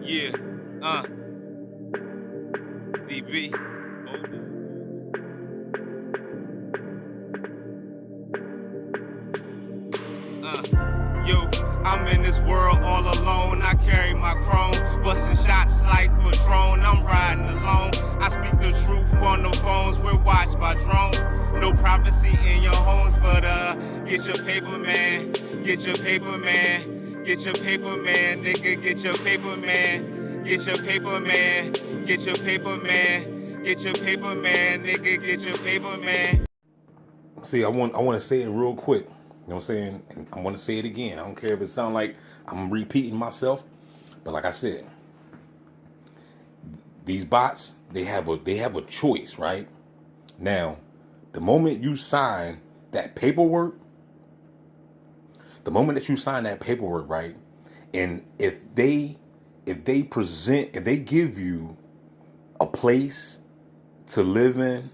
Yeah, DB. Yo, I'm in this world all alone. I carry my chrome, busting shots like Patron. I'm riding alone. I speak the truth on the phones. We're watched by drones. No prophecy in your homes, but get your paper, man. Get your paper, man. Get your paper, man. Nigga, get your paper, man. Get your paper, man. Get your paper, man. Get your paper, man. Nigga, get your paper, man. See, I want to say it real quick. You know what I'm saying? And I want to say it again. I don't care if it sounds like I'm repeating myself, but like I said, these bots, they have a choice, right? Now, the moment you sign that paperwork, right? And if they give you a place to live in,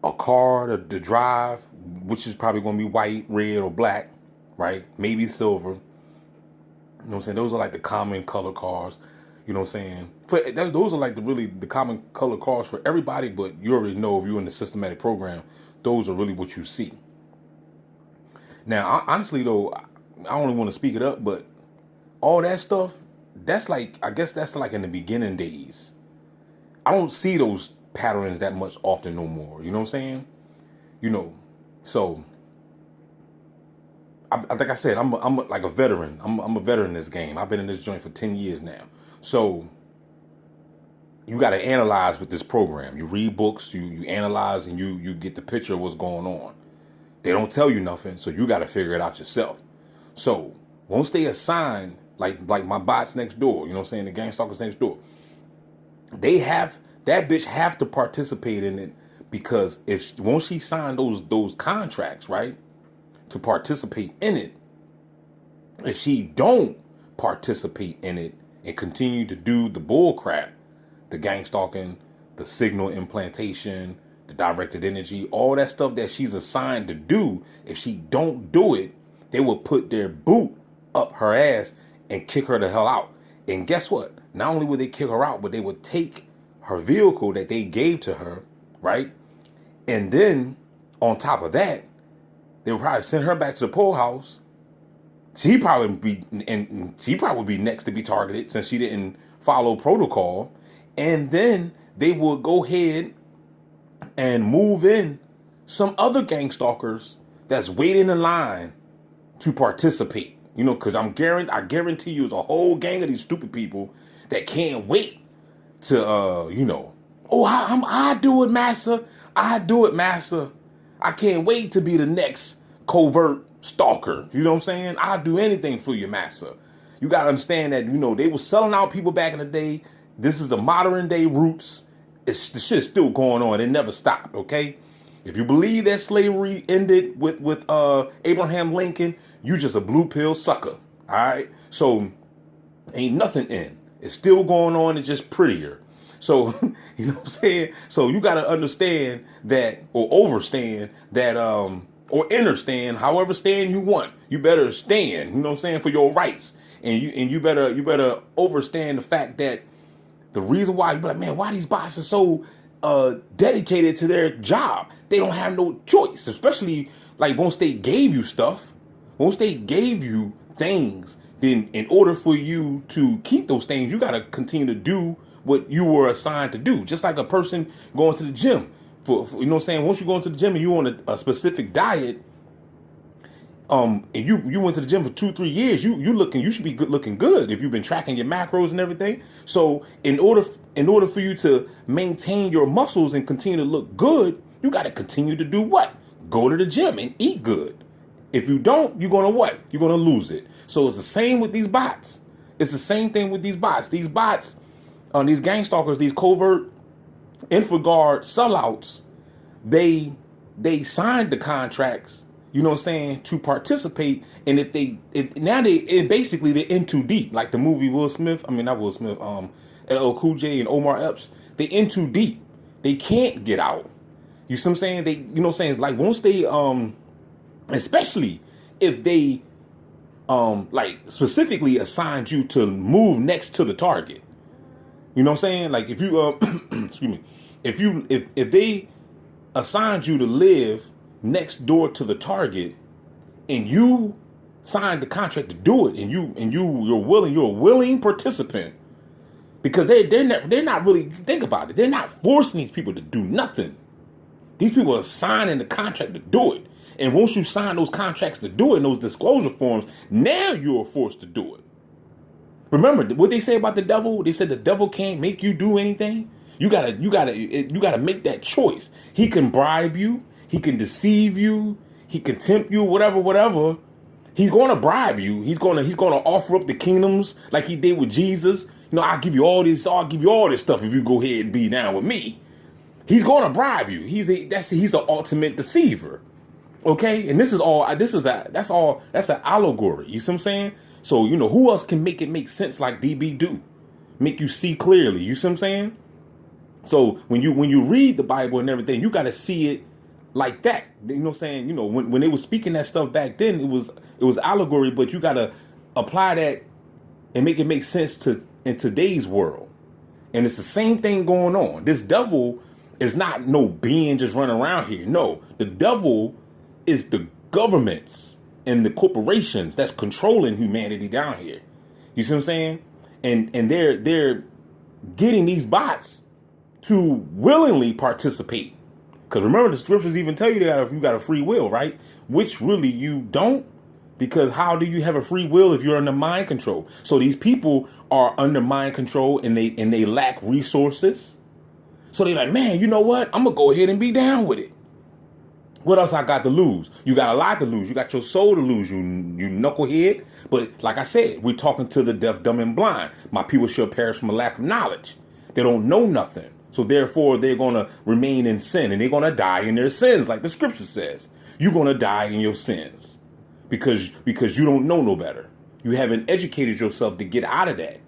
a car to drive, which is probably going to be white, red, or black, right? Maybe silver. You know what I'm saying? Those are like the common color cars. You know what I'm saying? Those are like the common color cars for everybody, but you already know if you're in the systematic program, those are really what you see. Now, honestly, though, I don't really want to speak it up, but all that stuff, that's like, I guess that's like in the beginning days. I don't see those patterns that much often no more. You know what I'm saying? You know, so like I said, I'm like a veteran. I'm a veteran in this game. I've been in this joint for 10 years now. So you got to analyze with this program. You read books, you analyze, and you get the picture of what's going on. They don't tell you nothing, so you got to figure it out yourself. So once they assign, like my bots next door, you know what I'm saying, the Gangstalkers next door, that bitch have to participate in it, because once she signed those contracts, right, to participate in it, if she don't participate in it and continue to do the bull crap, the gang stalking, the signal implantation, the directed energy, all that stuff that she's assigned to do, if she don't do it, they will put their boot up her ass and kick her the hell out. And guess what? Not only would they kick her out, but they would take her vehicle that they gave to her, right? And then on top of that, they would probably send her back to the pool house. She probably would be next to be targeted since she didn't follow protocol. And then they would go ahead and move in some other gang stalkers that's waiting in line to participate. You know, because I guarantee you, there's a whole gang of these stupid people that can't wait to, oh, I do it, massa. I do it, massa. I can't wait to be the next covert stalker. You know what I'm saying? I'll do anything for you, massa. You got to understand that, they were selling out people back in the day. This is a modern day roots. The shit's still going on. It never stopped, okay? If you believe that slavery ended with Abraham Lincoln, you just a blue pill sucker, all right? So ain't nothing in. It's still going on. It's just prettier. So, you know what I'm saying? So you got to understand that, or overstand that, or understand, however stand you want. You better stand, you know what I'm saying, for your rights. And you better overstand the fact that the reason why you be like, man, why these bots are so dedicated to their job? They don't have no choice, especially like once they gave you stuff, once they gave you things, then in order for you to keep those things, you got to continue to do what you were assigned to do. Just like a person going to the gym. For you know what I'm saying? Once you go into the gym and you on a specific diet, and you went to the gym for 2-3 years, you should be looking good if you've been tracking your macros and everything. So in order for you to maintain your muscles and continue to look good, you got to continue to do what? Go to the gym and eat good. If you don't, you're gonna what? You're gonna lose it. So it's the same with these bots. It's the same thing with these bots. These bots, these gang stalkers, these covert InfoGuard sellouts, they signed the contracts, you know what I'm saying, to participate. And if basically they're in too deep, like the movie not Will Smith, LL Cool J and Omar Epps, they in too deep. They can't get out. You see what I'm saying? You know what I'm saying? Like once they, especially if they like specifically assigned you to move next to the target. You know what I'm saying? Like if you excuse me, if they assigned you to live next door to the target and you signed the contract to do it, and you're a willing participant, because they're not really, think about it, they're not forcing these people to do nothing. These people are signing the contract to do it. And once you sign those contracts to do it, and those disclosure forms, now you're forced to do it. Remember what they say about the devil? They said the devil can't make you do anything. You gotta make that choice. He can bribe you, he can deceive you, he can tempt you, whatever. He's gonna bribe you. He's gonna offer up the kingdoms like he did with Jesus. You know, I'll give you all this stuff if you go ahead and be down with me. He's gonna bribe you. He's the ultimate deceiver. Okay, and that's an allegory. You see what I'm saying? So, you know, who else can make it make sense like DB do? Make you see clearly. You see what I'm saying? So when you read the Bible and everything, you got to see it like that. You know what I'm saying? You know, when they were speaking that stuff back then, it was allegory, but you got to apply that and make it make sense in today's world. And it's the same thing going on. This devil is not no being just running around here. No, the devil is the governments and the corporations that's controlling humanity down here. You see what I'm saying? And they're getting these bots to willingly participate. Because remember, the scriptures even tell you that you got a free will, right? Which really you don't. Because how do you have a free will if you're under mind control? So these people are under mind control and they lack resources. So they're like, man, you know what? I'm going to go ahead and be down with it. What else I got to lose? You got a lot to lose. You got your soul to lose, you knucklehead. But like I said, we're talking to the deaf, dumb, and blind. My people shall perish from a lack of knowledge. They don't know nothing. So therefore, they're going to remain in sin and they're going to die in their sins. Like the scripture says, you're going to die in your sins because you don't know no better. You haven't educated yourself to get out of that.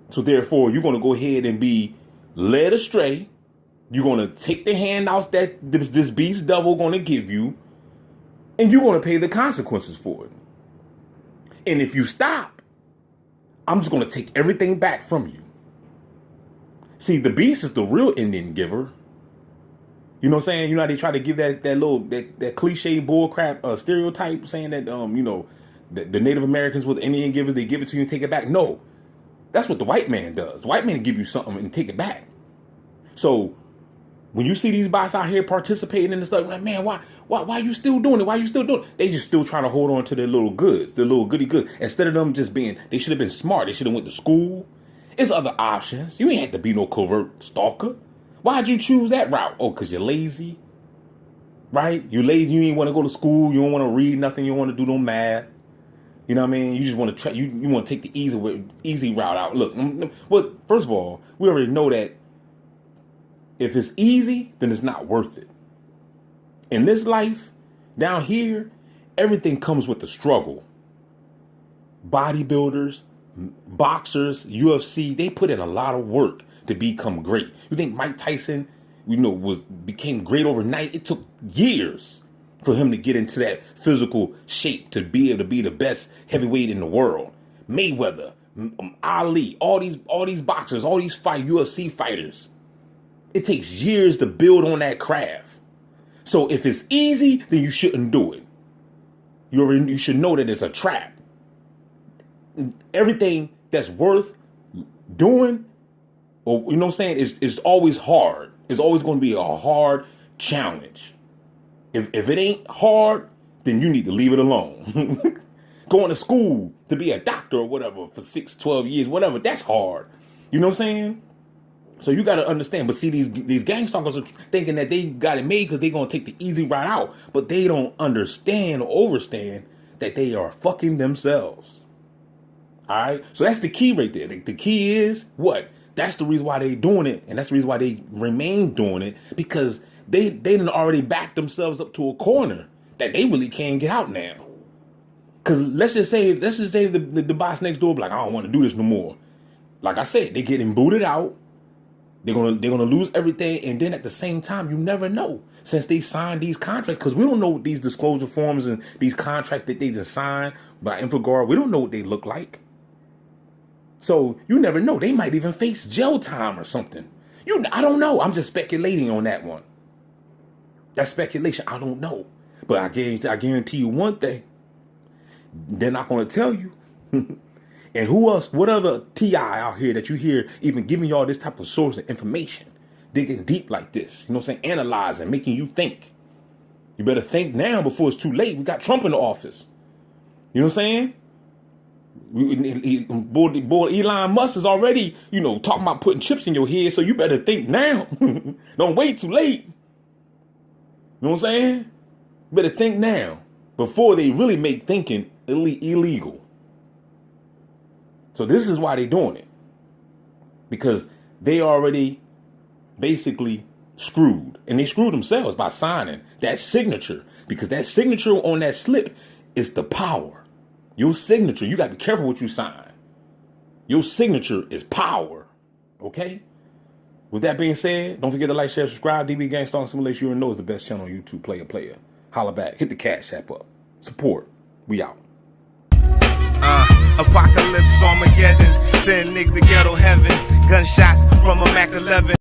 So therefore, you're going to go ahead and be led astray. You're going to take the handouts that this beast devil going to give you, and you're going to pay the consequences for it. And if you stop, I'm just going to take everything back from you. See, the beast is the real Indian giver. You know what I'm saying? You know how they try to give that cliche bullcrap stereotype saying that, you know, the Native Americans were the Indian givers. They give it to you and take it back. No, that's what the white man does. The white man give you something and take it back. So when you see these bots out here participating in this stuff, like, man, why you still doing it? Why you still doing it? They just still trying to hold on to their little goods, their little goody goods. Instead of them just being, they should have been smart. They should have went to school. It's other options. You ain't had to be no covert stalker. Why'd you choose that route? Oh, because you're lazy, right? You're lazy. You ain't want to go to school. You don't want to read nothing. You don't want to do no math. You know what I mean? You just want to try. You want to take the easy route out. Look, well, first of all, we already know that if it's easy, then it's not worth it. In this life, down here, everything comes with the struggle. Bodybuilders, boxers, UFC, they put in a lot of work to become great. You think Mike Tyson, you know, became great overnight? It took years for him to get into that physical shape to be able to be the best heavyweight in the world. Mayweather, Ali, all these boxers, all these UFC fighters. It takes years to build on that craft. So if it's easy, then you shouldn't do it. You should know that it's a trap. Everything that's worth doing, or you know what I'm saying, is always hard. It's always going to be a hard challenge. If it ain't hard, then you need to leave it alone. Going to school to be a doctor or whatever for 6, 12 years, whatever, that's hard. You know what I'm saying? So you got to understand. But see, these gangstalkers are thinking that they got it made because they're going to take the easy route out. But they don't understand or overstand that they are fucking themselves. All right. So that's the key right there. The key is what? That's the reason why they're doing it. And that's the reason why they remain doing it, because they done already backed themselves up to a corner that they really can't get out now. Because let's just say the boss next door be like, I don't want to do this no more. Like I said, they getting booted out. They're gonna lose everything, and then at the same time, you never know, since they signed these contracts, because we don't know what these disclosure forms and these contracts that they just signed by InfoGuard, we don't know what they look like. So you never know. They might even face jail time or something. I don't know. I'm just speculating on that one. That's speculation. I don't know. But I guarantee you one thing. They're not going to tell you. And who else? What other TI out here that you hear even giving y'all this type of source of information? Digging deep like this. You know what I'm saying? Analyzing, making you think. You better think now before it's too late. We got Trump in the office. You know what I'm saying? Boy, Elon Musk is already, talking about putting chips in your head. So you better think now. Don't wait too late. You know what I'm saying? You better think now before they really make thinking illegal. So this is why they're doing it. Because they already basically screwed. And they screwed themselves by signing that signature. Because that signature on that slip is the power. Your signature, you got to be careful what you sign. Your signature is power. Okay? With that being said, don't forget to like, share, subscribe. DB Gangstalkers Simulation, you know, is the best channel on YouTube. Player. Holla back. Hit the Cash App up. Support. We out. Apocalypse, Armageddon, send niggas to ghetto heaven. Gunshots from a Mac 11.